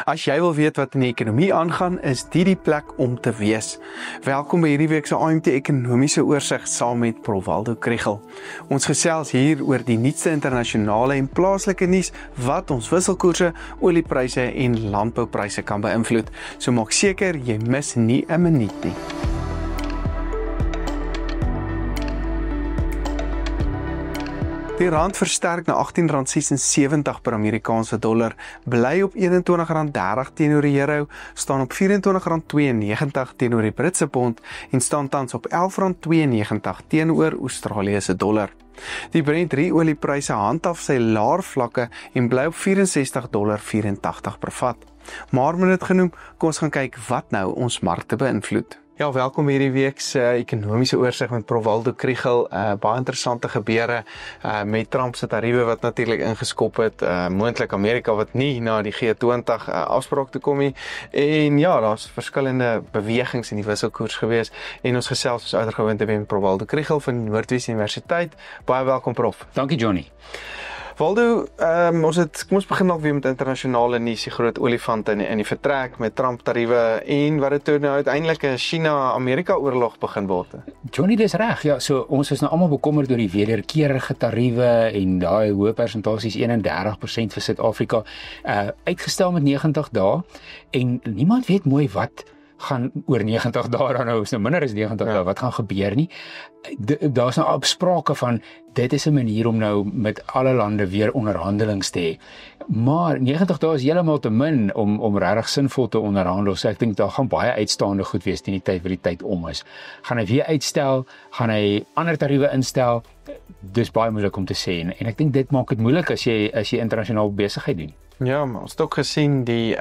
As jy wil weet wat in die ekonomie aangaan, is die plek om te wees. Welkom by hierdie week se AMT ekonomiese oorsig saam met Prof Waldo Krugel. Ons gesels hier oor die nuutste internasionale en plaaslike nuus wat ons wisselkoerse, oliepryse en landboupryse kan beïnvloed. So maak seker jy mis nie 'n minuut nie. Die rand versterk na R18.76 per Amerikaanse dollar, bly op R21.30 teenoor die euro, staan op R24.92 teenoor die Britse pond en staan tans op R11.92 teenoor Australië se dollar. Die Brent oliepryse handhaaf sy laer vlakke en bly op $64.84 per vat. Maar met dit genoem, kom ons gaan kyk wat nou ons markte beïnvloed. Ja, welkom hierdie week se ekonomiese oorsig met Prof Waldo Krugel. Baie interessante gebeure met Trump se tariewe wat natuurlik ingeskop het, moontlik Amerika wat nie na die G20 afspraak toe kom nie. En ja, daar's verskillende bewegings in die wisselkoers gewees en ons gesels soos oudergewoonte met Prof Waldo Krugel van Noordwes Universiteit. Baie welkom Prof. Dankie Johnny. Waldo, kom ons begin nog weer met internasionale nuus, die groot olifant in die vertrek met Trump tariewe en wat dit toe nou uiteindelik 'n China-Amerika oorlog begin word. Johnny, dis reg. Ja, so ons is nou almal bekommerd oor die wederkerige tariewe en daai hoë persentasies 31% vir Suid-Afrika, uitgestel met 90 dae en niemand weet mooi wat gaan oor 90 dae dan nou, is nou minder as 90 dae, wat gaan gebeur nie. Daar's nou afsprake van, dit is 'n manier om nou met alle lande weer onderhandelings te hê. Maar 90 dae is heeltemal te min om regtig sinvol te onderhandel, so ek dink daar gaan baie uitstaande goed wees teen die tyd wat die tyd om is. Gaan hy weer uitstel, gaan hy ander tariewe instel, dis baie moeilik om te sê, en ek dink dit maak dit moeilik as jy internasionaal besigheid doen. Ja, maar ons het ook gesien die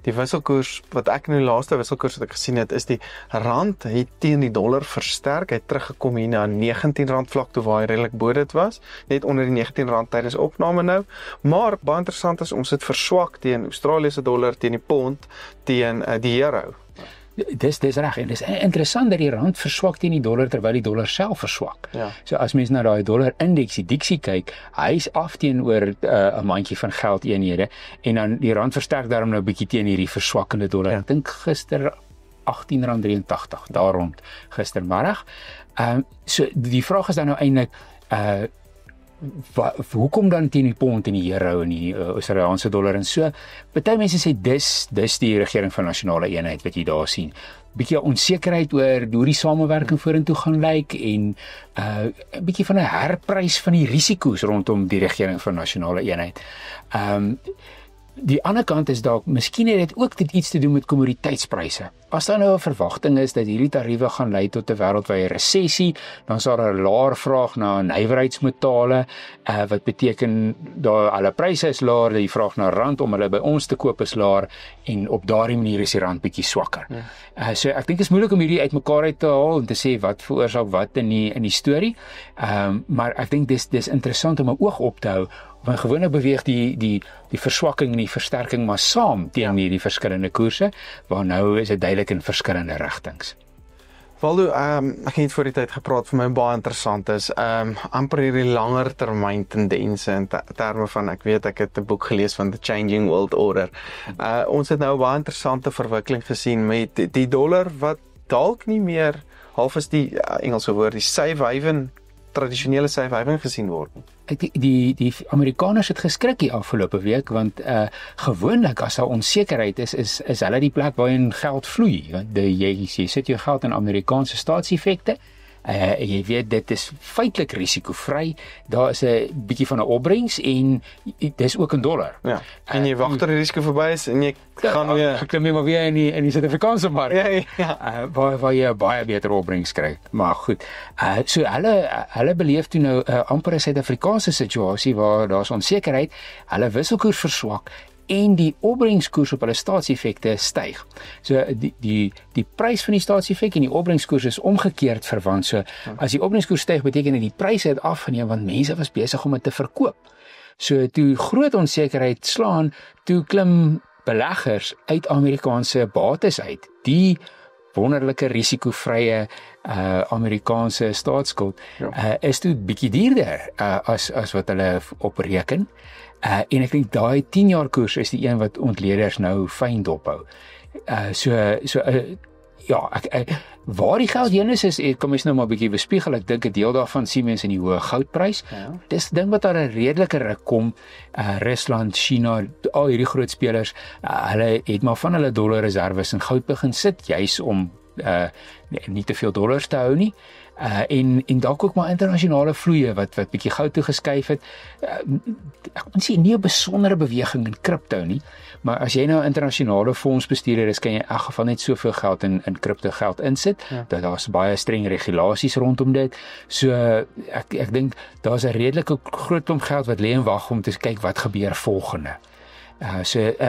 wisselkoers, wat ek nou laaste wisselkoers wat ek gesien het, is die rand het teen die dollar versterk, hy het teruggekom hier na R19 vlak toe waar hy redelik bo dit was, net onder die R19 tydens opname nou, maar baie interessant is, ons het verswak teen Australië se dollar, teen die pond, teen die euro. Dis reg, en dis interessant dat die rand verswak teen die dollar terwyl die dollar self verswak. Ja. So as mens na daai dollar indeks, die DXY kyk, hy's af teenoor 'n mandjie van geldeenhede en dan die rand versterk daarom nou 'n bietjie teen hierdie verswakkende dollar. Ja. Ek dink gister R18.83 daar rond gistermiddag. So die vraag is dan nou eintlik hoekom dan teen die pond en die euro en die Australiese dollar en so. Party mense sê dis die regering van nasionale eenheid wat jy daar sien. Bietjie onsekerheid oor hoe die samewerking vorentoe gaan lyk en 'n bietjie van 'n herprys van die risiko's rondom die regering van nasionale eenheid. Die ander kant is dalk, miskien het dit ook iets te doen met kommoditeitspryse. As daar nou 'n verwagting is dat hierdie tariewe gaan lei tot 'n wêreldwye resessie, dan sal daar 'n laer vraag na nywerheidsmetale, wat beteken dat hulle pryse is laer, die vraag na rand om hulle by ons te koop is laer en op daardie manier is die rand bietjie swakker. Ja. So ek dink dit is moeilik om hierdie uitmekaar uit te haal en te sê wat veroorsaak wat in die storie. Maar ek dink dis interessant om 'n oog op te hou. Want gewoonlik beweeg die verswakking en die versterking maar saam teen hierdie verskillende koerse, waar nou is dit duidelik in verskillende rigtings. Waldo, ek het voor die tyd gepraat, vir my baie interessant is, amper hierdie langer termyn tendense in terme van, ek het 'n boek gelees van The Changing World Order. Ons het nou baie interessante verwikkeling gesien met die dollar wat dalk nie meer half is die Engelse woord, die safe haven, tradisionele safe haven gesien word. Die Amerikaners het geskrik die afgelope week, want gewoonlik as daar onsekerheid is hulle die plek waarheen geld vloei. Want jy sit jou geld in Amerikaanse staatseffekte, jy weet dit is feitelik risikovry, daar is 'n bietjie van 'n opbrengs en dis ook in dollar. Ja. En jy wag tot die risiko verby is en jy gaan weer klim jy maar weer in die Suid-Afrikaanse mark. Ja. Waar jy baie beter opbrengs kry. Maar goed. So hulle beleef toe nou amper 'n Suid-Afrikaanse situasie waar daar's onsekerheid, hulle wisselkoers verswak en die opbrengskoers op hulle staatseffekte styg. So die prys van die staatseffek en die opbrengskoers is omgekeerd verwant. So as die opbrengskoers styg, beteken dit die pryse het afgeneem want mense was besig om dit te verkoop. So toe groot onsekerheid slaan, toe klim beleggers uit Amerikaanse bates uit. Die wonderlike risikovrye Amerikaanse staatsskuld is toe bietjie duurder as wat hulle opreken. En ek dink daai 10 jaar koers is die een wat ontleeders nou fyn dophou. Ja, waar die geld heen is kom ons nou maar 'n bietjie bespiegel. Ek dink 'n deel daarvan sien mense in die hoë goudprys. Ja. Dis ding wat daar 'n redelike ruk kom. Rusland, China, al hierdie groot spelers, hulle het maar van hulle dollarreserwes in goud begin sit, juis om nie te veel dollars te hou nie. En dalk ook maar internasionale vloeie wat bietjie goud toe geskuif het. Ek kan sê nie 'n besondere beweging in kripto nie, maar as jy nou 'n internasionale fondsbestuurder is, kan jy in elk geval net soveel geld in kripto geld insit. Ja. Dat daar's baie streng regulasies rondom dit. So ek dink daar's 'n redelike groot klomp geld wat lê en wag om te kyk wat gebeur volgende.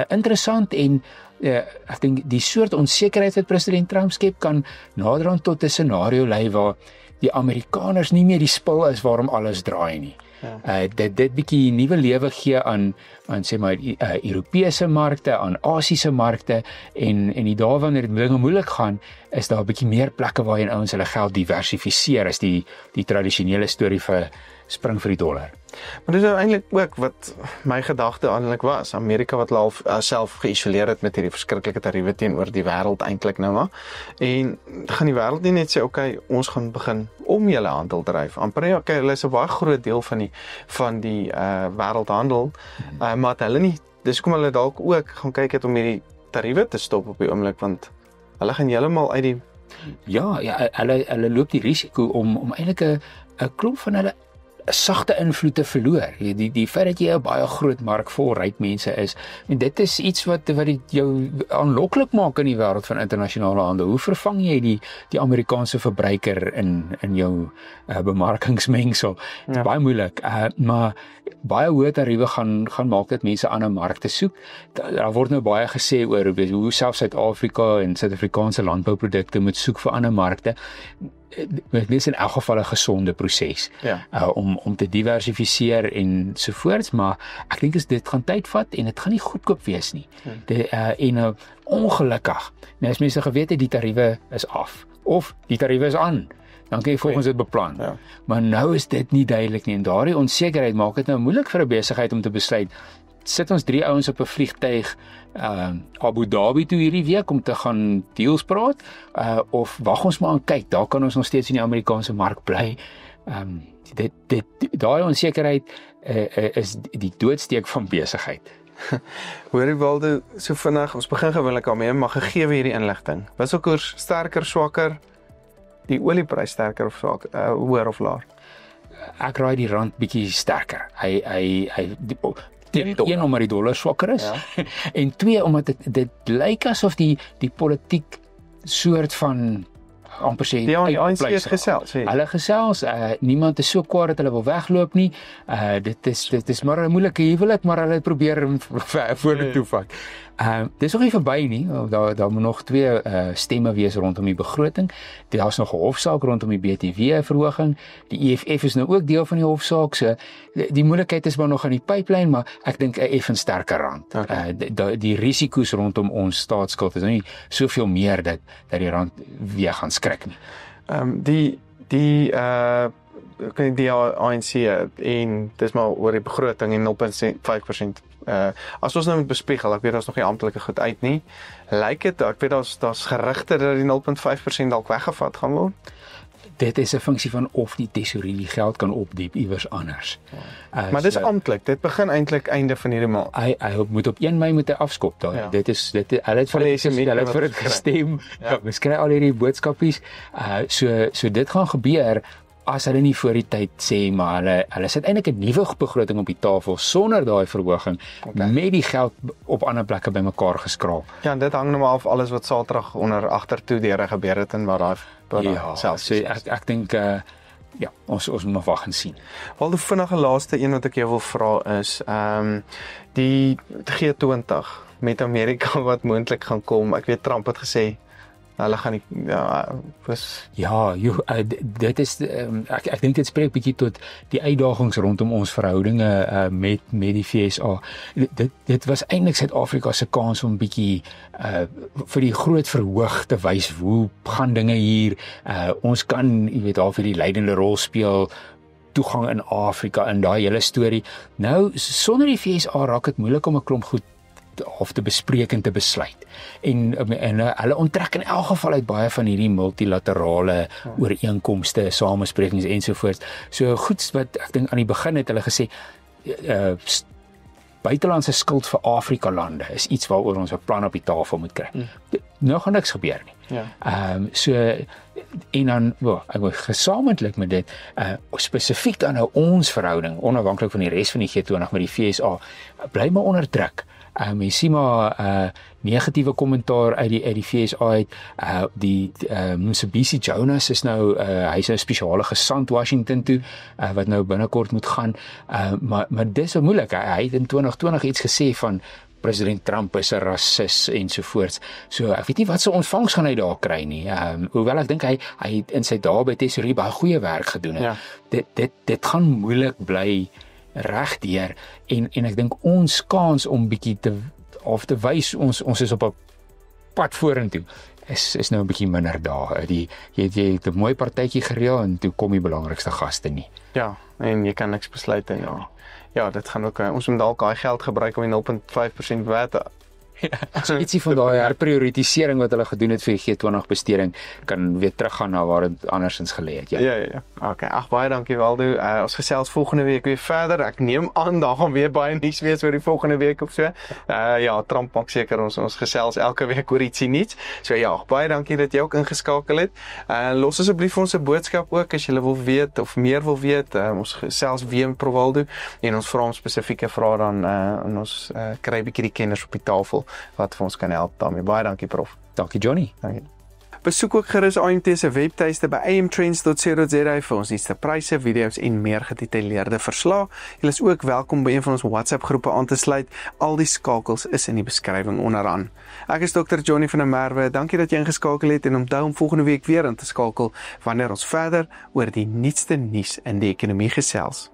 Interessant en ek dink die soort onsekerheid wat president Trump skep kan naderhand tot 'n scenario lei waar die Amerikaners nie meer die spil is waarom alles draai nie. Ja. Dit bietjie nuwe lewe gee aan sê maar Europese markte, aan Asiëse markte en die dae wanneer dit dinge moeilik gaan, is daar 'n bietjie meer plekke waarheen ouens hulle geld diversifiseer as die tradisionele storie vir spring vir die dollar. Maar dis nou eintlik ook wat my gedagte eintlik was. Amerika wat half self geïsoleer het met hierdie verskriklike tariewe teenoor die wêreld eintlik nou maar. En gaan die wêreld nie net sê okay, ons gaan begin om julle handel dryf. Amper okay, hulle is 'n baie groot deel van die wêreldhandel, maar hulle nie. Dis kom hulle dalk ook gaan kyk het om hierdie tariewe te stop op die oomblik, want hulle gaan heeltemal uit die hulle loop die risiko om eintlik 'n klomp van hulle sagte invloed te verloor. Die feit dat jy 'n baie groot mark vol ryk mense is, en dit is iets wat jou aanloklik maak in die wêreld van internasionale handel. Hoe vervang jy die Amerikaanse verbruiker in jou bemarkingsmengsel? Dit is baie moeilik, maar baie hoë tariewe gaan maak dat mense ander markte soek. Daar word nou baie gesê oor hoe selfs Suid-Afrika en Suid-Afrikaanse landbouprodukte moet soek vir ander markte. Dit is in elk geval 'n gesonde proses om te diversifiseer en sovoorts, maar ek dink dit gaan tyd vat en dit gaan nie goedkoop wees nie. En ongelukkig, as mense geweet het die tariewe is af of die tariewe is aan, dan kan jy volgens dit beplan. Ja. Maar nou is dit nie duidelik nie en daardie onsekerheid maak dit nou moeilik vir 'n besigheid om te besluit, sit ons 3 ouens op 'n vliegtyg Abu Dhabi toe hierdie week om te gaan deals praat, of wag ons maar en kyk, daar kan ons nog steeds in die Amerikaanse mark bly. Daai onsekerheid is die doodsteek van besigheid. Hoorie Waldo, so vinnig, ons begin gewoonlik daarmee, maar gegee hierdie inligting. Wisselkoers sterker, swakker, die olieprys sterker of swak, hoër of laer? Ek raai die rand bietjie sterker. Een, omdat die dollar swakker is, en 2, omdat dit lyk asof die politiek soort van amper sê die ANC is gesels. Hulle gesels, niemand is so kwaad dat hulle wil wegloop nie. Dit is maar 'n moeilike huwelik, maar hulle probeer hom vorentoe vat. Dis nog nie verby nie. Daar moet nog 2 stemme wees rondom die begroting. Daar's nog 'n hofsaak rondom die BTW verhoging. Die EFF is nou ook deel van die hofsaak. So die moeilikheid is maar nog aan die pyplyn, maar ek dink 'n effens sterker rand. Okay. Die risiko's rondom ons staatsskuld is nou nie soveel meer dat die rand weer gaan skrik nie. Die ANC en dis maar oor die begroting en 0.5%. As ons nou moet bespiegel, ek weet daar's nog nie amptelike goed uit nie. Lyk dit, ek weet daar's gerugte dat die 0.5% dalk weggevat gaan word. Dit is 'n funksie van of die tesourie die geld kan opdiep iewers anders. Maar dis amptelik, dit begin eintlik einde van hierdie maand. Hy moet op 1 Mei moet hy afskop daar. Ja. Dit hulle het vir dit gestem. Ja, ons kry al hierdie boodskapies. So dit gaan gebeur as hulle nie voor die tyd sê, maar hulle sit eintlik 'n nuwe begroting op die tafel sonder daai verhoging, met die geld op ander plekke bymekaar geskraap. Ja, en dit hang nou maar af alles wat Saterdag onder agtertoe deure gebeur het en wat daar selfs. So ek dink ons moet nog wag en sien. Wel, die vinnige laaste een wat ek jou wil vra is die G20 met Amerika wat moontlik gaan kom. Ek weet Trump het gesê hulle gaan nie dit is ek dink dit spreek bietjie tot die uitdagings rondom ons verhoudinge met die VSA. Dit was eintlik Suid-Afrika se kans om bietjie vir die groot verhoog te wys hoe gaan dinge hier. Ons kan, jy weet, daar vir die leidende rol speel toegang in Afrika in daai hele storie. Nou sonder die FSA raak dit moeilik om 'n klomp goed of te bespreek en te besluit. En hulle onttrek in elk geval uit baie van hierdie multilaterale ooreenkomste, samesprekings ensovoorts. So goed wat ek dink aan die begin het hulle gesê buitelandse skuld vir Afrika lande is iets waaroor ons 'n plan op die tafel moet kry. Nou gaan niks gebeur nie. So en dan ek wil gesamentlik met dit spesifiek dan nou ons verhouding onafhanklik van die res van die G20 met die FSA bly maar onder druk. Jy sien maar negatiewe kommentaar uit die FSA uit. Die Mcebisi Jonas is nou hy's 'n spesiale gesant Washington toe wat nou binnekort moet gaan. Maar dis so moeilik. Hy het in 2020 iets gesê van president Trump is 'n rasis ensovoorts. So ek weet nie wat so ontvangs gaan hy daar kry nie. Hoewel ek dink hy in sy dae by Tesorie baie goeie werk gedoen het. Dit gaan moeilik bly regdeur en ek dink ons kans om bietjie te wys ons is op 'n pad vorentoe is nou 'n bietjie minder daar. Jy het 'n mooi partytjie gereël en toe kom die belangrikste gaste nie. Ja, en jy kan niks besluit nie. Ja, dit gaan ook ons moet dalk daai geld gebruik om die 0.5% wette. So ietsie van daai herprioritisering wat hulle gedoen het vir die G20 besteding kan weer teruggaan na waar dit andersins gelê het. Ja. Okay, baie dankie Waldo. Ons gesels volgende week weer verder. Ek neem aan daar gaan weer baie nuus wees oor die volgende week of so. Trump maak seker ons gesels elke week oor ietsie nuuts. So baie dankie dat jy ook ingeskakel het. Los asseblief vir ons 'n boodskap ook as jy wil weet of meer wil weet. Ons gesels weer met Prof Waldo en ons vra hom spesifieke vrae dan en ons kry 'n bietjie die kenners op die tafel wat vir ons kan help daarmee. Baie dankie Prof. Dankie Johnny. Dankie. Besoek ook gerus AMT se webtuiste by amtrends.co.za vir ons nuutste pryse, video's en meer gedetailleerde verslae. Julle is ook welkom by een van ons WhatsApp groepe aan te sluit. Al die skakels is in die beskrywing onderaan. Ek is Dr. Johnny van der Merwe. Dankie dat jy ingeskakel het en onthou om volgende week weer in te skakel wanneer ons verder oor die nuutste nuus in die ekonomie gesels.